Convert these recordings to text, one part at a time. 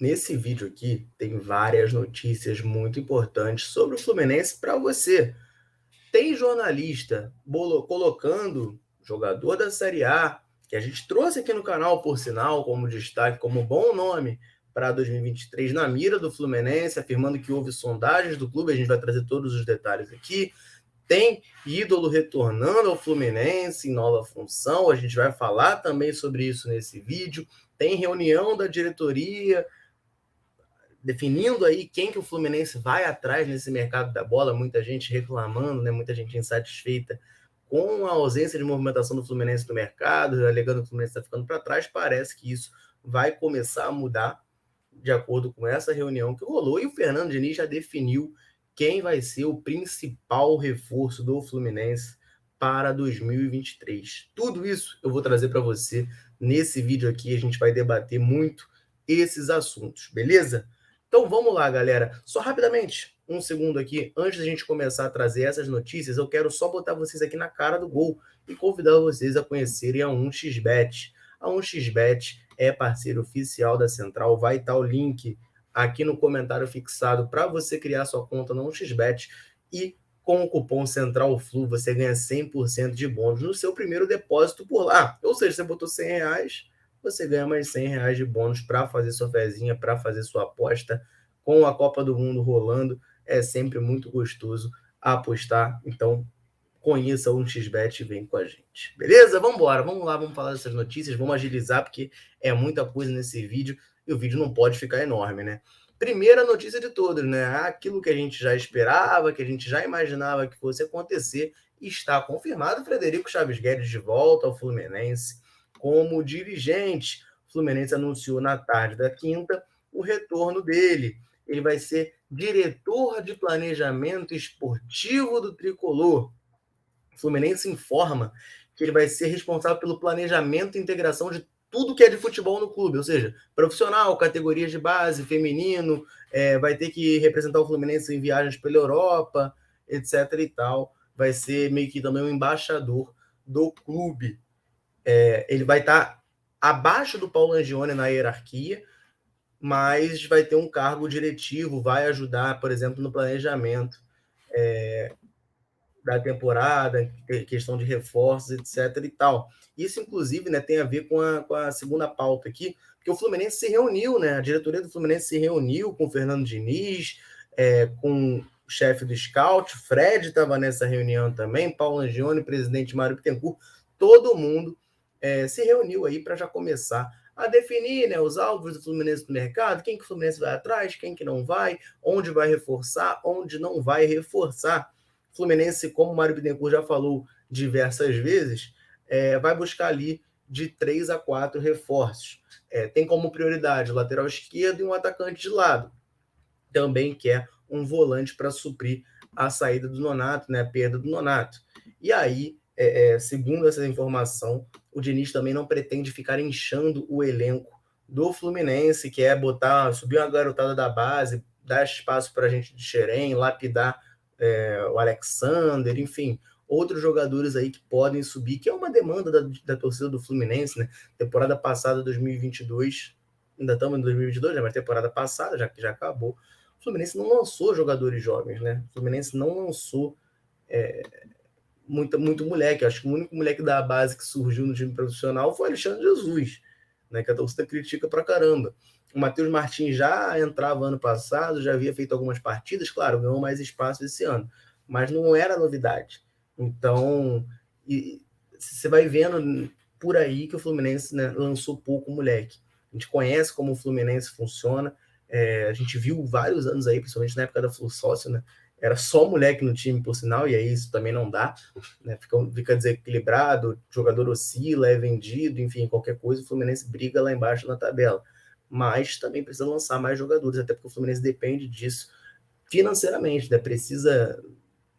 Nesse vídeo aqui tem várias notícias muito importantes sobre o Fluminense para você. Tem jornalista colocando jogador da Série A, que a gente trouxe aqui no canal, por sinal, como destaque, como bom nome para 2023 na mira do Fluminense, afirmando que houve sondagens do clube, a gente vai trazer todos os detalhes aqui. Tem ídolo retornando ao Fluminense em nova função, a gente vai falar também sobre isso nesse vídeo. Tem reunião da diretoria definindo aí quem que o Fluminense vai atrás nesse mercado da bola, muita gente reclamando, né, muita gente insatisfeita com a ausência de movimentação do Fluminense no mercado, alegando que o Fluminense está ficando para trás. Parece que isso vai começar a mudar de acordo com essa reunião que rolou, e o Fernando Diniz já definiu quem vai ser o principal reforço do Fluminense para 2023. Tudo isso eu vou trazer para você nesse vídeo aqui, a gente vai debater muito esses assuntos, beleza? Então vamos lá, galera. Só rapidamente, um segundo aqui, antes da gente começar a trazer essas notícias, eu quero só botar vocês aqui na cara do gol e convidar vocês a conhecerem a 1xBet. A 1xBet é parceiro oficial da Central, vai estar o link aqui no comentário fixado para você criar sua conta na 1xBet e com o cupom CentralFlu você ganha 100% de bônus no seu primeiro depósito por lá. Ou seja, você botou R$100, você ganha mais R$100 de bônus para fazer sua fezinha, para fazer sua aposta. Com a Copa do Mundo rolando, é sempre muito gostoso apostar. Então, conheça o 1xBet e vem com a gente. Beleza? Vamos embora, vamos lá, vamos falar dessas notícias, vamos agilizar, porque é muita coisa nesse vídeo e o vídeo não pode ficar enorme, né? Primeira notícia de todas, né? Aquilo que a gente já esperava, que a gente já imaginava que fosse acontecer, está confirmado. Frederico Chaves Guedes de volta ao Fluminense como dirigente. O Fluminense anunciou na tarde da quinta o retorno dele. Ele vai ser diretor de planejamento esportivo do Tricolor. O Fluminense informa que ele vai ser responsável pelo planejamento e integração de tudo que é de futebol no clube, ou seja, profissional, categorias de base, feminino, vai ter que representar o Fluminense em viagens pela Europa, etc. e tal. Vai ser meio que também um embaixador do clube. Ele vai estar abaixo do Paulo Angione na hierarquia, mas vai ter um cargo diretivo, vai ajudar, por exemplo, no planejamento da temporada, questão de reforços, etc. e tal. Isso, inclusive, né, tem a ver com a segunda pauta aqui, porque o Fluminense se reuniu, né? A diretoria do Fluminense se reuniu com o Fernando Diniz, com o chefe do Scout, Fred estava nessa reunião também, Paulo Angione, presidente Mário Bittencourt, todo mundo se reuniu aí para já começar a definir, né, os alvos do Fluminense no mercado, quem que o Fluminense vai atrás, quem que não vai, onde vai reforçar, onde não vai reforçar. Fluminense, como o Mário Bittencourt já falou diversas vezes, vai buscar ali de 3 a 4 reforços. Tem como prioridade o lateral esquerdo e um atacante de lado. Também quer um volante para suprir a saída do Nonato, né, a perda do Nonato. E aí, segundo essa informação, o Diniz também não pretende ficar inchando o elenco do Fluminense, que é subir uma garotada da base, dar espaço para a gente de Xerém, lapidar o Alexander, enfim, outros jogadores aí que podem subir, que é uma demanda da torcida do Fluminense, né? Temporada passada, 2022, ainda estamos em 2022, né? Mas temporada passada, já que já acabou, o Fluminense não lançou jogadores jovens, né? O Fluminense não lançou muito moleque. Acho que o único moleque da base que surgiu no time profissional foi o Alexandre Jesus, né? Que a torcida critica pra caramba. O Matheus Martins já entrava ano passado, já havia feito algumas partidas, claro, ganhou mais espaço esse ano, mas não era novidade. Então, você vai vendo por aí que o Fluminense, né, lançou pouco moleque. A gente conhece como o Fluminense funciona, a gente viu vários anos aí, principalmente na época da Flu Sócio, né? Era só moleque no time, por sinal, e aí isso também não dá, né? Fica desequilibrado, o jogador oscila, é vendido, enfim, qualquer coisa, o Fluminense briga lá embaixo na tabela. Mas também precisa lançar mais jogadores, até porque o Fluminense depende disso financeiramente, né? Precisa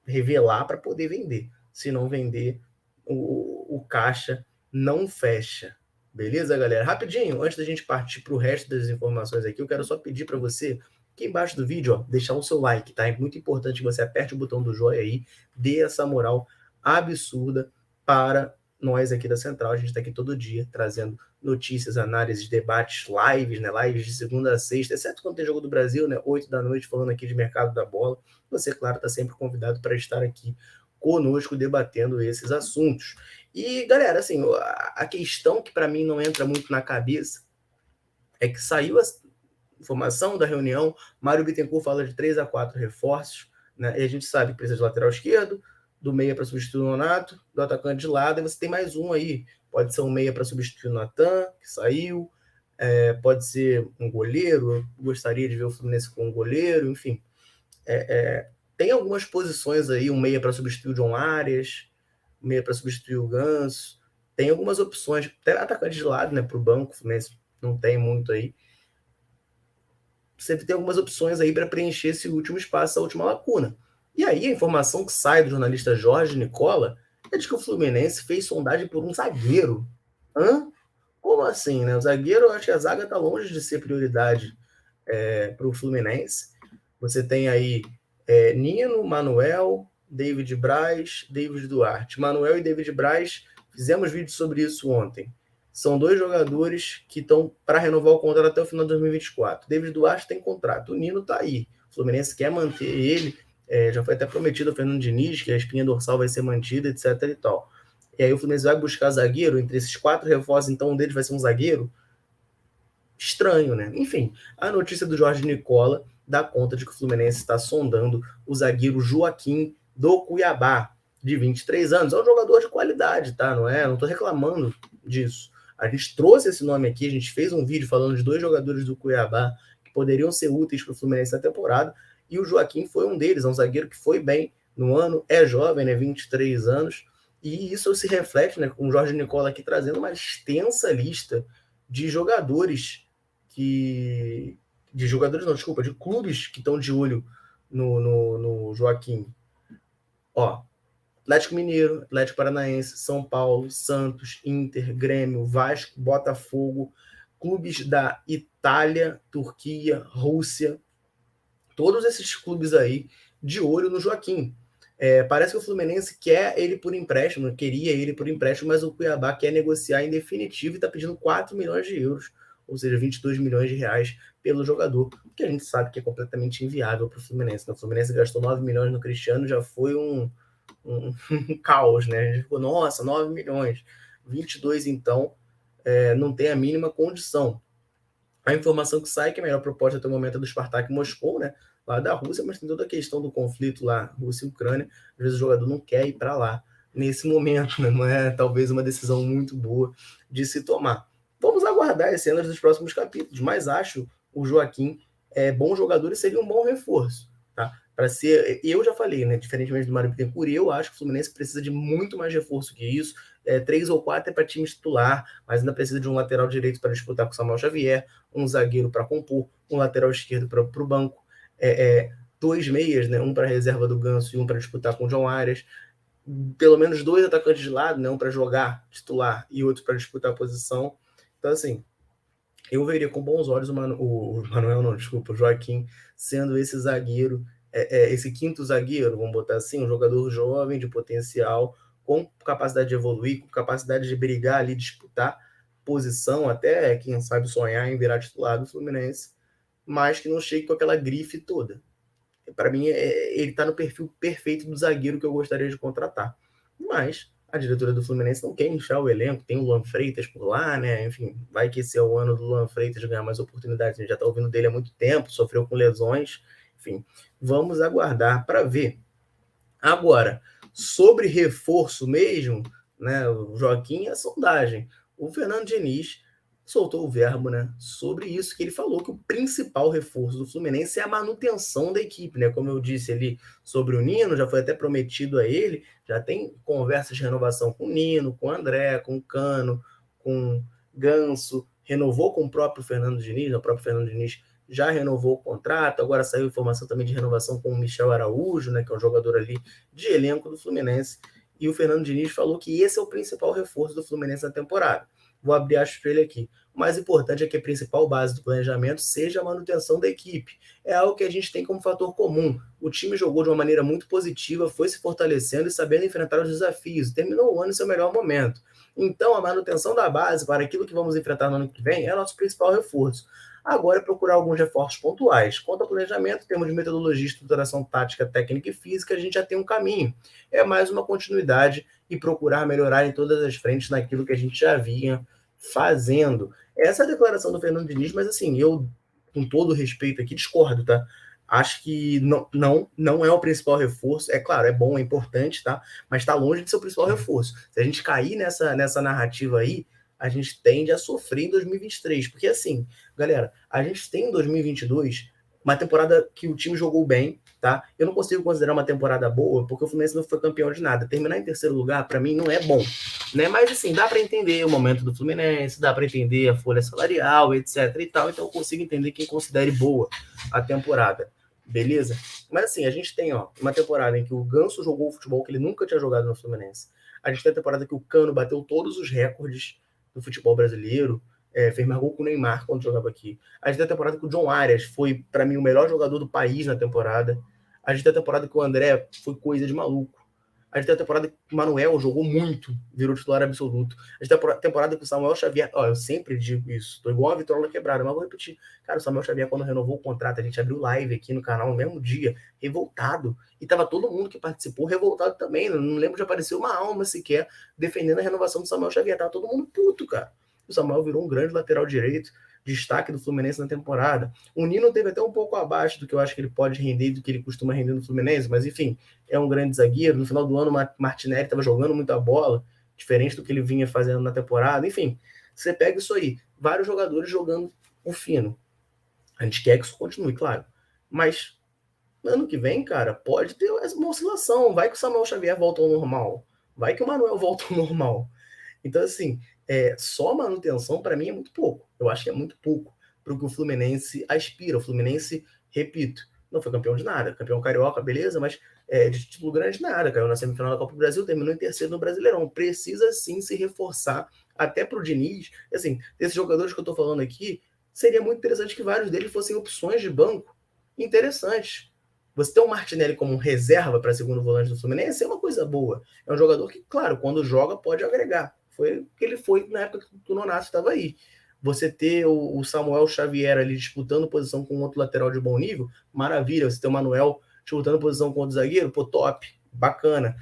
revelar para poder vender. Se não vender, o caixa não fecha. Beleza, galera? Rapidinho, antes da gente partir para o resto das informações aqui, eu quero só pedir para você, aqui embaixo do vídeo, ó, deixar o seu like, tá? É muito importante que você aperte o botão do joinha aí, dê essa moral absurda para nós aqui da Central, a gente está aqui todo dia trazendo notícias, análises, debates, lives, né? Lives de segunda a sexta, exceto quando tem jogo do Brasil, né? 8 da noite, falando aqui de mercado da bola. Você, claro, está sempre convidado para estar aqui conosco debatendo esses assuntos. E, galera, assim, a questão que para mim não entra muito na cabeça é que saiu a informação da reunião, Mário Bittencourt fala de 3 a 4 reforços, né? E a gente sabe que precisa de lateral esquerdo, do meia para substituir o Nonato, do atacante de lado, e você tem mais um aí. Pode ser um meia para substituir o Natan, que saiu, pode ser um goleiro, eu gostaria de ver o Fluminense com um goleiro, enfim. Tem algumas posições aí, um meia para substituir o John Arias, um meia para substituir o Ganso, tem algumas opções, até atacante de lado, né, para o banco, o Fluminense não tem muito aí. Você tem algumas opções aí para preencher esse último espaço, essa última lacuna. E aí, a informação que sai do jornalista Jorge Nicola é de que o Fluminense fez sondagem por um zagueiro. Hã? Como assim, né? O zagueiro, eu acho que a zaga está longe de ser prioridade para o Fluminense. Você tem aí Nino, Manuel, David Braz, David Duarte. Manuel e David Braz, fizemos vídeo sobre isso ontem. São 2 jogadores que estão para renovar o contrato até o final de 2024. David Duarte tem contrato, o Nino está aí. O Fluminense quer manter ele, já foi até prometido ao Fernando Diniz que a espinha dorsal vai ser mantida, etc. e tal. E aí o Fluminense vai buscar zagueiro, entre esses 4 reforços, então um deles vai ser um zagueiro. Estranho, né? Enfim, a notícia do Jorge Nicola dá conta de que o Fluminense está sondando o zagueiro Joaquim do Cuiabá, de 23 anos. É um jogador de qualidade, tá? Não estou reclamando disso. A gente trouxe esse nome aqui, a gente fez um vídeo falando de 2 jogadores do Cuiabá que poderiam ser úteis para o Fluminense na temporada, e o Joaquim foi um deles, é um zagueiro que foi bem no ano, é jovem, né? 23 anos, e isso se reflete, né, com o Jorge Nicola aqui trazendo uma extensa lista de jogadores de clubes que estão de olho no Joaquim. Ó, Atlético Mineiro, Atlético Paranaense, São Paulo, Santos, Inter, Grêmio, Vasco, Botafogo, clubes da Itália, Turquia, Rússia, todos esses clubes aí de olho no Joaquim. Parece que o Fluminense queria ele por empréstimo, mas o Cuiabá quer negociar em definitivo e está pedindo 4 milhões de euros, ou seja, 22 milhões de reais pelo jogador, que a gente sabe que é completamente inviável para o Fluminense. O Fluminense gastou 9 milhões no Cristiano, já foi um caos, né? A gente ficou, nossa, 9 milhões. 22, então, não tem a mínima condição. A informação que sai é que a melhor proposta até o momento é do Spartak Moscou, né? Lá da Rússia, mas tem toda a questão do conflito lá, Rússia e Ucrânia. Às vezes o jogador não quer ir para lá nesse momento, né? Não é talvez uma decisão muito boa de se tomar. Vamos aguardar as cenas dos próximos capítulos, mas acho o Joaquim bom jogador e seria um bom reforço, tá? Para ser, eu já falei, né? Diferentemente do Mário Bittencourt, eu acho que o Fluminense precisa de muito mais reforço que isso. 3 ou 4 é para time titular, mas ainda precisa de um lateral direito para disputar com o Samuel Xavier, um zagueiro para compor, um lateral esquerdo para o banco, 2 meias, né? Um para a reserva do Ganso e um para disputar com o John Arias, pelo menos 2 atacantes de lado, né? Um para jogar titular e outro para disputar a posição. Então, assim, eu veria com bons olhos o Joaquim sendo esse zagueiro, esse quinto zagueiro, vamos botar assim, um jogador jovem, de potencial, com capacidade de evoluir, com capacidade de brigar ali, disputar posição, até, quem sabe, sonhar em virar titular do Fluminense, mas que não chegue com aquela grife toda. Para mim, ele está no perfil perfeito do zagueiro que eu gostaria de contratar. Mas a diretoria do Fluminense não quer inchar o elenco, tem o Luan Freitas por lá, né? Enfim, vai que esse é o ano do Luan Freitas ganhar mais oportunidades. A gente já está ouvindo dele há muito tempo, sofreu com lesões. Enfim, vamos aguardar para ver. Agora, sobre reforço mesmo, né? O Joaquim é sondagem. O Fernando Diniz soltou o verbo, né, sobre isso, que ele falou que o principal reforço do Fluminense é a manutenção da equipe, né? Como eu disse ali sobre o Nino, já foi até prometido a ele, já tem conversas de renovação com o Nino, com o André, com o Cano, com o Ganso, renovou com o próprio Fernando Diniz, né? O próprio Fernando Diniz já renovou o contrato, agora saiu informação também de renovação com o Michel Araújo, né, que é um jogador ali de elenco do Fluminense, e o Fernando Diniz falou que esse é o principal reforço do Fluminense na temporada. Vou abrir a espelha aqui. O mais importante é que a principal base do planejamento seja a manutenção da equipe. É algo que a gente tem como fator comum. O time jogou de uma maneira muito positiva, foi se fortalecendo e sabendo enfrentar os desafios. Terminou o ano em seu melhor momento. Então, a manutenção da base para aquilo que vamos enfrentar no ano que vem é nosso principal reforço. Agora é procurar alguns reforços pontuais. Quanto ao planejamento, temos metodologia, estruturação tática, técnica e física, a gente já tem um caminho. É mais uma continuidade e procurar melhorar em todas as frentes naquilo que a gente já vinha fazendo. Essa é a declaração do Fernando Diniz, mas assim, eu, com todo respeito aqui, discordo, tá? Acho que não é o principal reforço. É claro, é bom, é importante, tá? Mas está longe de ser o principal reforço. Se a gente cair nessa narrativa aí, a gente tende a sofrer em 2023. Porque assim, galera, a gente tem em 2022 uma temporada que o time jogou bem, tá? Eu não consigo considerar uma temporada boa, porque o Fluminense não foi campeão de nada. Terminar em terceiro lugar, para mim, não é bom, né? Mas assim, dá para entender o momento do Fluminense, dá para entender a folha salarial, etc e tal. Então eu consigo entender quem considere boa a temporada. Beleza? Mas assim, a gente tem uma temporada em que o Ganso jogou o futebol que ele nunca tinha jogado no Fluminense. A gente tem a temporada que o Cano bateu todos os recordes do futebol brasileiro, fez mais gol com o Neymar quando jogava aqui. A gente tem a temporada que o John Arias foi, para mim, o melhor jogador do país na temporada. A gente tem a temporada que o André foi coisa de maluco. A gente tem a temporada que o Manuel jogou muito, virou titular absoluto. A gente tem a temporada que o Samuel Xavier... eu sempre digo isso, tô igual a vitrola quebrada, mas vou repetir. Cara, o Samuel Xavier, quando renovou o contrato, a gente abriu live aqui no canal no mesmo dia, revoltado. E tava todo mundo que participou revoltado também. Não lembro de aparecer uma alma sequer defendendo a renovação do Samuel Xavier. Tava todo mundo puto, cara. O Samuel virou um grande lateral direito, destaque do Fluminense na temporada. O Nino teve até um pouco abaixo do que eu acho que ele pode render, do que ele costuma render no Fluminense, mas enfim, é um grande zagueiro. No final do ano, o Martinelli estava jogando muita bola, diferente do que ele vinha fazendo na temporada. Enfim, você pega isso aí, vários jogadores jogando o fino. A gente quer que isso continue, claro. Mas ano que vem, cara, pode ter uma oscilação. Vai que o Samuel Xavier volta ao normal. Vai que o Manuel volta ao normal. Então, assim, só manutenção, para mim, é muito pouco. Eu acho que é muito pouco para o que o Fluminense aspira. O Fluminense, repito, não foi campeão de nada. Campeão carioca, beleza, mas de título grande, nada. Caiu na semifinal da Copa do Brasil, terminou em terceiro no Brasileirão. Precisa, sim, se reforçar até para o Diniz. Assim, desses jogadores que eu estou falando aqui, seria muito interessante que vários deles fossem opções de banco interessantes. Você ter um Martinelli como reserva para segundo volante do Fluminense é uma coisa boa. É um jogador que, claro, quando joga pode agregar. Foi o que ele foi na época que o Nonato estava aí. Você ter o Samuel Xavier ali disputando posição com outro lateral de bom nível, maravilha. Você ter o Manuel disputando posição com outro zagueiro, pô, top, bacana.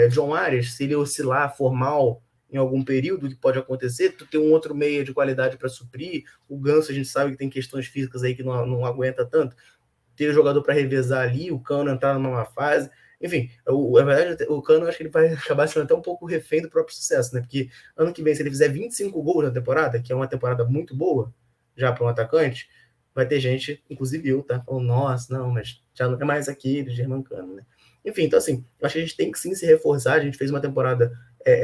John Arias, se ele oscilar formal em algum período, que pode acontecer, tu ter um outro meia de qualidade para suprir. O Ganso, a gente sabe que tem questões físicas aí que não aguenta tanto. Ter o jogador para revezar ali, o Cano entrar numa fase. Enfim, na verdade, o Cano, acho que ele vai acabar sendo até um pouco refém do próprio sucesso, né? Porque ano que vem, se ele fizer 25 gols na temporada, que é uma temporada muito boa, já para um atacante, vai ter gente, inclusive eu, tá? Falando, nossa, não, mas já não é mais aquele Germancano, né? Enfim, então assim, acho que a gente tem que sim se reforçar. A gente fez uma temporada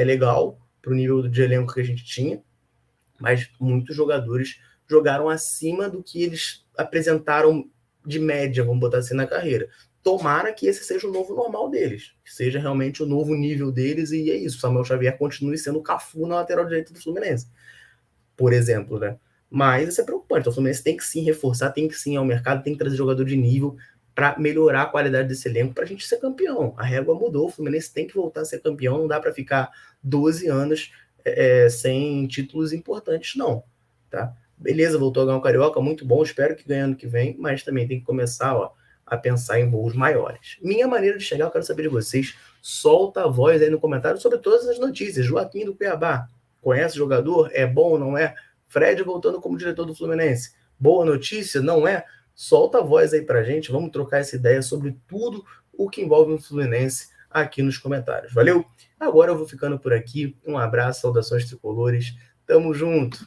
legal para o nível de elenco que a gente tinha, mas muitos jogadores jogaram acima do que eles apresentaram de média, vamos botar assim, na carreira. Tomara que esse seja o novo normal deles, que seja realmente o novo nível deles, e é isso, o Samuel Xavier continue sendo o Cafu na lateral direita do Fluminense, por exemplo, né? Mas isso é preocupante, então o Fluminense tem que sim reforçar, tem que sim ir ao mercado, tem que trazer jogador de nível para melhorar a qualidade desse elenco, para a gente ser campeão. A régua mudou, o Fluminense tem que voltar a ser campeão, não dá para ficar 12 anos sem títulos importantes, não, tá? Beleza, voltou a ganhar o Carioca, muito bom, espero que ganhe ano que vem, mas também tem que começar a pensar em voos maiores. Minha maneira de chegar, eu quero saber de vocês, solta a voz aí no comentário sobre todas as notícias. Joaquim do Cuiabá, conhece o jogador? É bom ou não é? Fred voltando como diretor do Fluminense, boa notícia? Não é? Solta a voz aí pra gente, vamos trocar essa ideia sobre tudo o que envolve o Fluminense aqui nos comentários. Valeu? Agora eu vou ficando por aqui, um abraço, saudações tricolores, tamo junto!